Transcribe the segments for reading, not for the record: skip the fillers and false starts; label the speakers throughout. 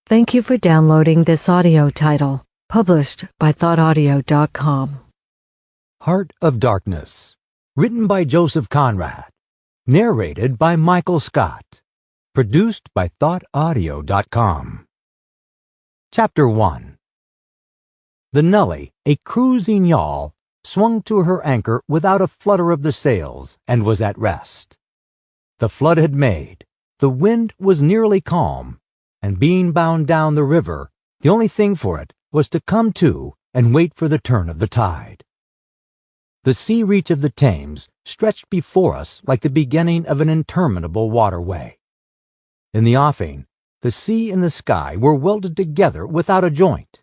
Speaker 1: Thank you for downloading this audio title, published by thoughtaudio.com.
Speaker 2: Heart of Darkness, written by Joseph Conrad, narrated by Michael Scott, produced by thoughtaudio.com. Chapter 1. The Nelly, a cruising yawl, swung to her anchor without a flutter of the sails and was at rest. The flood had made, the wind was nearly calm, and being bound down the river, the only thing for it was to come to and wait for the turn of the tide. The sea reach of the Thames stretched before us like the beginning of an interminable waterway. In the offing, the sea and the sky were welded together without a joint,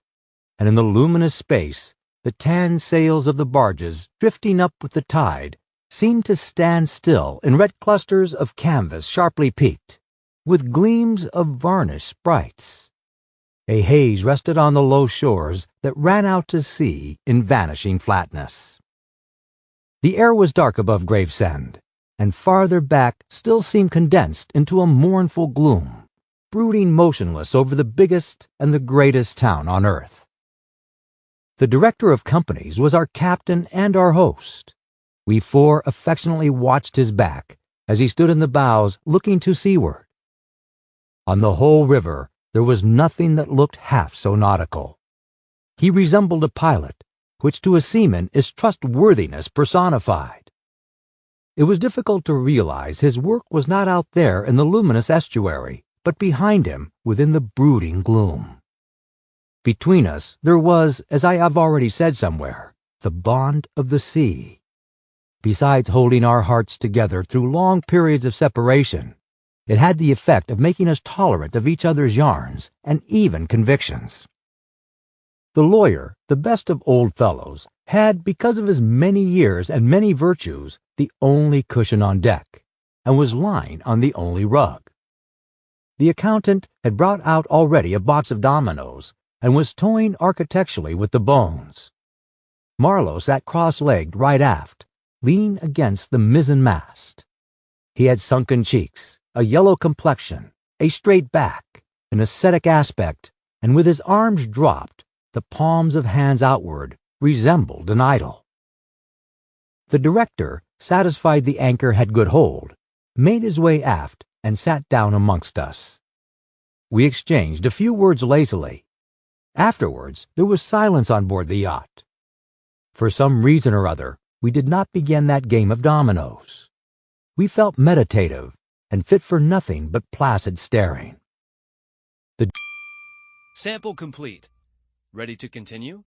Speaker 2: and in the luminous space, the tan sails of the barges, drifting up with the tide, seemed to stand still in red clusters of canvas sharply peaked, with gleams of varnish sprites. A haze rested on the low shores that ran out to sea in vanishing flatness. The air was dark above Gravesend, and farther back still seemed condensed into a mournful gloom, brooding motionless over the biggest and the greatest town on earth. The director of companies was our captain and our host. We four affectionately watched his back as he stood in the bows looking to seaward. On the whole river there was nothing that looked half so nautical. He resembled a pilot, which to a seaman is trustworthiness personified. It was difficult to realize his work was not out there in the luminous estuary, but behind him within the brooding gloom. Between us there was, as I have already said somewhere, the bond of the sea. Besides holding our hearts together through long periods of separation, it had the effect of making us tolerant of each other's yarns and even convictions. The lawyer, the best of old fellows, had, because of his many years and many virtues, the only cushion on deck, and was lying on the only rug. The accountant had brought out already a box of dominoes, and was toying architecturally with the bones. Marlow sat cross-legged right aft, leaning against the mizzen mast. He had sunken cheeks, a yellow complexion, a straight back, an ascetic aspect, and with his arms dropped, the palms of hands outward, resembled an idol. The director, satisfied the anchor had good hold, made his way aft and sat down amongst us. We exchanged a few words lazily. Afterwards there was silence on board the yacht. For some reason or other, we did not begin that game of dominoes. We felt meditative and fit for nothing but placid staring.
Speaker 3: Sample complete. Ready to continue?